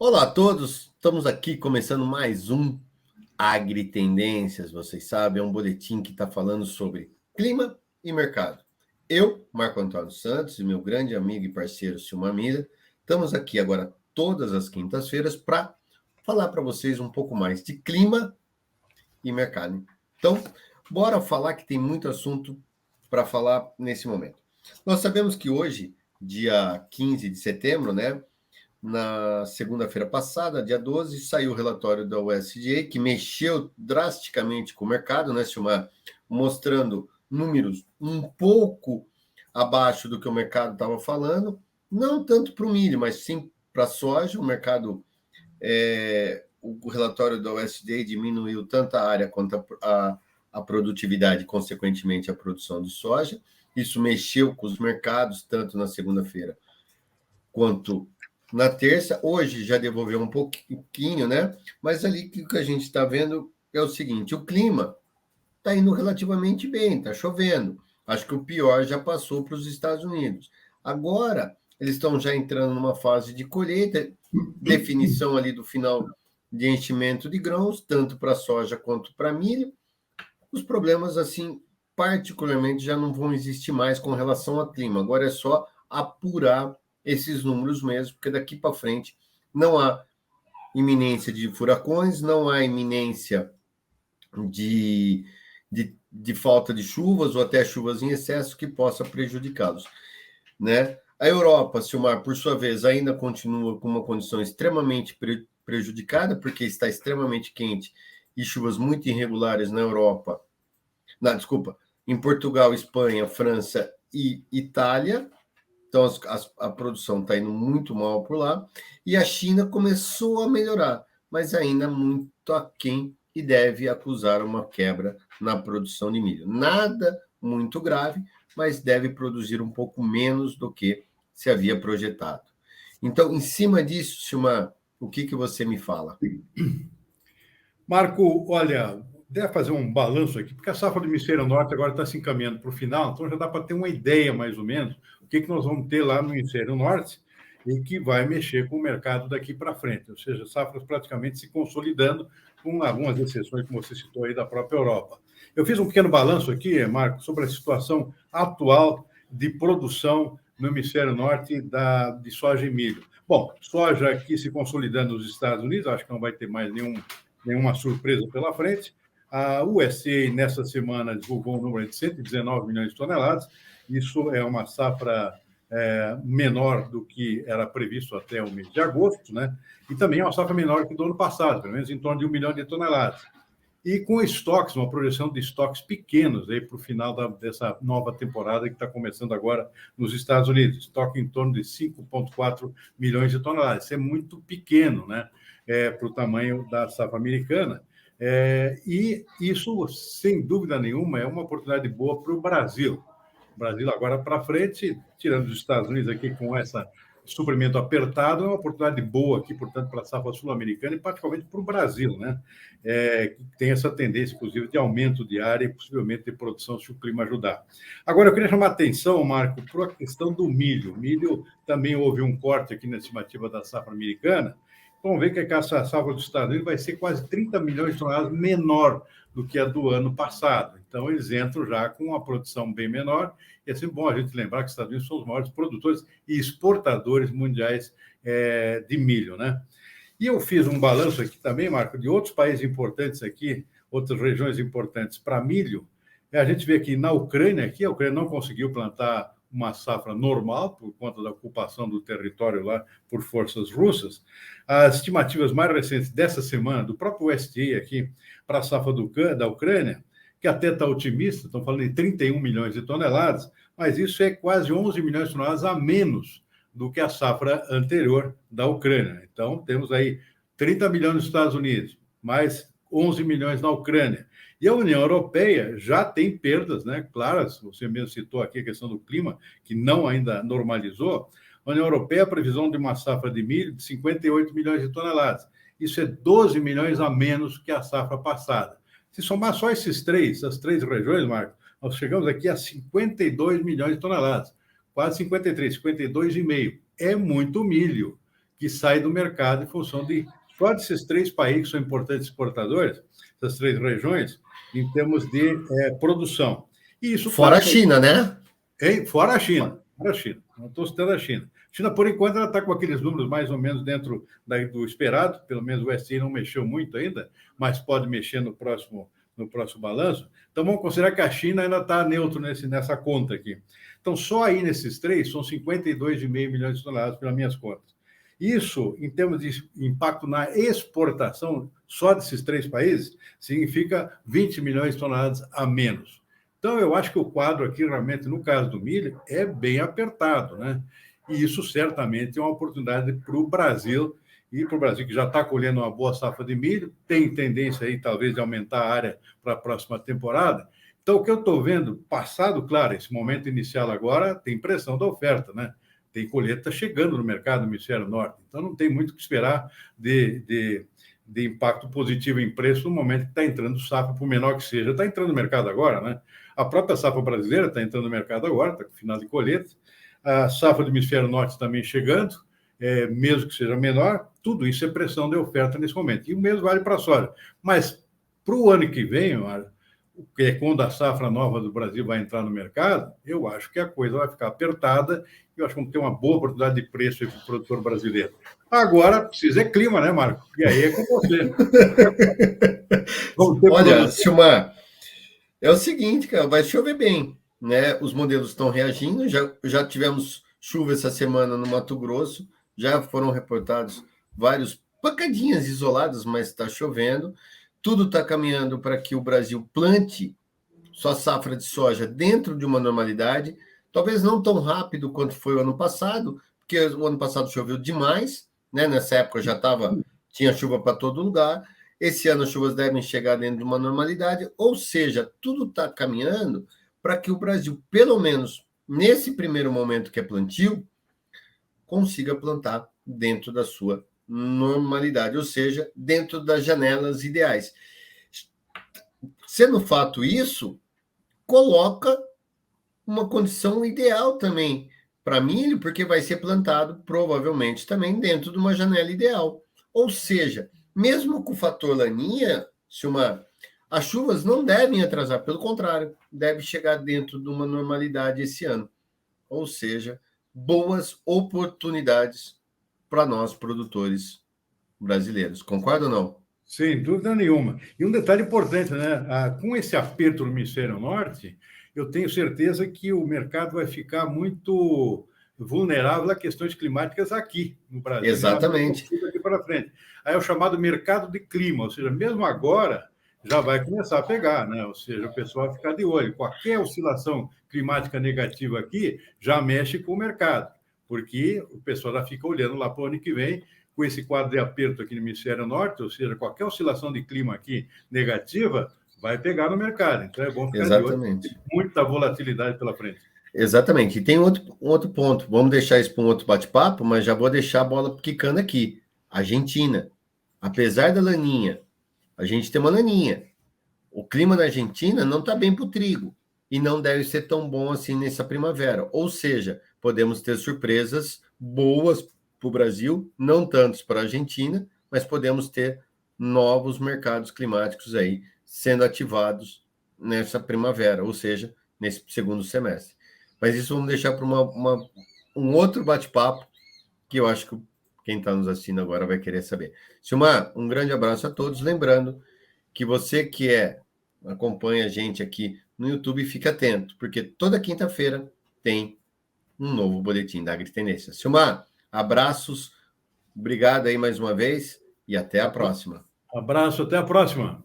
Olá a todos, estamos aqui começando mais um Agritendências, vocês sabem, é um boletim que está falando sobre clima e mercado. Eu, Marco Antônio Santos, e meu grande amigo e parceiro Silmar Mira, estamos aqui agora todas as quintas-feiras para falar para vocês um pouco mais de clima e mercado. Então, bora falar que tem muito assunto para falar nesse momento. Nós sabemos que hoje, dia 15 de setembro, né? Na segunda-feira passada, dia 12, saiu o relatório da USDA, que mexeu drasticamente com o mercado, né, Silmar? Mostrando números um pouco abaixo do que o mercado estava falando, não tanto para o milho, mas sim para a soja. O mercado, o relatório da USDA diminuiu tanto a área quanto a produtividade, consequentemente a produção de soja. Isso mexeu com os mercados, tanto na segunda-feira quanto na terça. Hoje já devolveu um pouquinho, né? Mas ali que a gente está vendo é o seguinte: o clima está indo relativamente bem, está chovendo. Acho que o pior já passou para os Estados Unidos. Agora, eles estão já entrando numa fase de colheita, definição ali do final de enchimento de grãos, tanto para soja quanto para milho. Os problemas, assim, particularmente, já não vão existir mais com relação ao clima. Agora é só apurar esses números mesmo, porque daqui para frente não há iminência de furacões, não há iminência de falta de chuvas ou até chuvas em excesso que possa prejudicá-los, né? A Europa, Silmar, por sua vez, ainda continua com uma condição extremamente prejudicada, porque está extremamente quente e chuvas muito irregulares na Europa. Não, desculpa, em Portugal, Espanha, França e Itália. Então, a produção está indo muito mal por lá. E a China começou a melhorar, mas ainda muito aquém e deve acusar uma quebra na produção de milho. Nada muito grave, mas deve produzir um pouco menos do que se havia projetado. Então, em cima disso, Silmar, o que você me fala? Marco, olha, deve fazer um balanço aqui, porque a safra do Hemisfério Norte agora está se encaminhando para o final, então já dá para ter uma ideia, mais ou menos, o que nós vamos ter lá no Hemisfério Norte e que vai mexer com o mercado daqui para frente, ou seja, safras praticamente se consolidando, com algumas exceções, como você citou aí, da própria Europa. Eu fiz um pequeno balanço aqui, Marco, sobre a situação atual de produção no Hemisfério Norte de soja e milho. Bom, soja aqui se consolidando nos Estados Unidos, acho que não vai ter mais nenhuma surpresa pela frente. A USDA, nessa semana, divulgou um número de 119 milhões de toneladas. Isso é uma safra menor do que era previsto até o mês de agosto, né? E também é uma safra menor que do ano passado, pelo menos em torno de 1 milhão de toneladas. E com estoques, uma projeção de estoques pequenos aí para o final dessa nova temporada que está começando agora nos Estados Unidos. Estoque em torno de 5,4 milhões de toneladas. Isso é muito pequeno, né? Para o tamanho da safra americana. E isso, sem dúvida nenhuma, é uma oportunidade boa para o Brasil. O Brasil agora para frente, tirando os Estados Unidos aqui com esse suprimento apertado, é uma oportunidade boa aqui, portanto, para a safra sul-americana e particularmente para o Brasil, né? Que tem essa tendência, inclusive, de aumento de área e possivelmente de produção se o clima ajudar. Agora, eu queria chamar a atenção, Marco, para a questão do milho. O milho também houve um corte aqui na estimativa da safra americana. Vamos ver que essa safra dos Estados Unidos vai ser quase 30 milhões de toneladas menor do que a do ano passado. Então, eles entram já com uma produção bem menor. E é sempre bom a gente lembrar que os Estados Unidos são os maiores produtores e exportadores mundiais de milho, né? E eu fiz um balanço aqui também, Marco, de outros países importantes aqui, outras regiões importantes para milho. A gente vê que na Ucrânia, aqui, a Ucrânia não conseguiu plantar uma safra normal por conta da ocupação do território lá por forças russas. As estimativas mais recentes dessa semana, do próprio USDA aqui, para a safra da Ucrânia, que até está otimista, estão falando em 31 milhões de toneladas, mas isso é quase 11 milhões de toneladas a menos do que a safra anterior da Ucrânia. Então, temos aí 30 milhões nos Estados Unidos, mais 11 milhões na Ucrânia. E a União Europeia já tem perdas, né, claras, você mesmo citou aqui a questão do clima, que não ainda normalizou. A União Europeia, a previsão de uma safra de milho de 58 milhões de toneladas. Isso é 12 milhões a menos que a safra passada. Se somar só essas três regiões, Marco, nós chegamos aqui a 52 milhões de toneladas, quase 53, 52,5. É muito milho que sai do mercado em função de só desses 3 países que são importantes exportadores, essas 3 regiões, em termos de produção. E isso, Fora claro, a China, né? Fora a China. Fora a China. Não estou citando a China. A China, por enquanto, ela está com aqueles números mais ou menos dentro do esperado, pelo menos o SI não mexeu muito ainda, mas pode mexer no próximo balanço. Então, vamos considerar que a China ainda está neutro nessa conta aqui. Então, só aí nesses 3, são 52,5 milhões de toneladas, pelas minhas contas. Isso, em termos de impacto na exportação, só desses 3 países, significa 20 milhões de toneladas a menos. Então, eu acho que o quadro aqui, realmente, no caso do milho, é bem apertado, né? E isso certamente é uma oportunidade para o Brasil, e para o Brasil, que já está colhendo uma boa safra de milho, tem tendência aí, talvez, de aumentar a área para a próxima temporada. Então, o que eu estou vendo, passado, claro, esse momento inicial agora, tem pressão da oferta, né? Tem colheita chegando no mercado do Hemisfério Norte, então não tem muito o que esperar de impacto positivo em preço no momento que está entrando safra, por menor que seja. Está entrando no mercado agora, né? A própria safra brasileira está entrando no mercado agora, está com final de colheita. A safra do Hemisfério Norte também chegando, mesmo que seja menor, tudo isso é pressão de oferta nesse momento. E o mesmo vale para a soja. Mas para o ano que vem, que é quando a safra nova do Brasil vai entrar no mercado, eu acho que a coisa vai ficar apertada e eu acho que vamos ter uma boa oportunidade de preço para o produtor brasileiro. Agora, precisa clima, né, Marco? E aí é com você. Olha, Silmar, é o seguinte, cara, vai chover bem, né? Os modelos estão reagindo, já tivemos chuva essa semana no Mato Grosso, já foram reportados vários pancadinhas isoladas, mas está chovendo. Tudo está caminhando para que o Brasil plante sua safra de soja dentro de uma normalidade, talvez não tão rápido quanto foi o ano passado, porque o ano passado choveu demais, né? Nessa época já tinha chuva para todo lugar. Esse ano as chuvas devem chegar dentro de uma normalidade, ou seja, tudo está caminhando para que o Brasil, pelo menos nesse primeiro momento que é plantio, consiga plantar dentro da sua normalidade, ou seja, dentro das janelas ideais. Sendo fato isso, coloca uma condição ideal também para milho, porque vai ser plantado provavelmente também dentro de uma janela ideal. Ou seja, mesmo com o fator laninha, Silmar, as chuvas não devem atrasar, pelo contrário, deve chegar dentro de uma normalidade esse ano. Ou seja, boas oportunidades para nós, produtores brasileiros. Concorda ou não? Sem dúvida nenhuma. E um detalhe importante, né? Com esse aperto no Hemisfério Norte, eu tenho certeza que o mercado vai ficar muito vulnerável a questões climáticas aqui no Brasil. Exatamente. Aqui para frente. Aí é o chamado mercado de clima, ou seja, mesmo agora já vai começar a pegar, né? Ou seja, o pessoal vai ficar de olho. Qualquer oscilação climática negativa aqui já mexe com o mercado, porque o pessoal já fica olhando lá para o ano que vem, com esse quadro de aperto aqui no Hemisfério Norte, ou seja, qualquer oscilação de clima aqui negativa vai pegar no mercado. Então é bom ficar Exatamente. de olho, muita volatilidade pela frente. Exatamente. E tem outro ponto. Vamos deixar isso para um outro bate-papo, mas já vou deixar a bola quicando aqui. Argentina. Apesar da laninha, a gente tem uma laninha. O clima na Argentina não está bem para o trigo e não deve ser tão bom assim nessa primavera. Ou seja, podemos ter surpresas boas para o Brasil, não tantos para a Argentina, mas podemos ter novos mercados climáticos aí sendo ativados nessa primavera, ou seja, nesse segundo semestre. Mas isso vamos deixar para um outro bate-papo, que eu acho que quem está nos assistindo agora vai querer saber. Silmar, um grande abraço a todos. Lembrando que você que acompanha a gente aqui no YouTube, fica atento, porque toda quinta-feira tem um novo boletim da Agritendência. Silmar, abraços, obrigado aí mais uma vez e até a próxima. Abraço, até a próxima.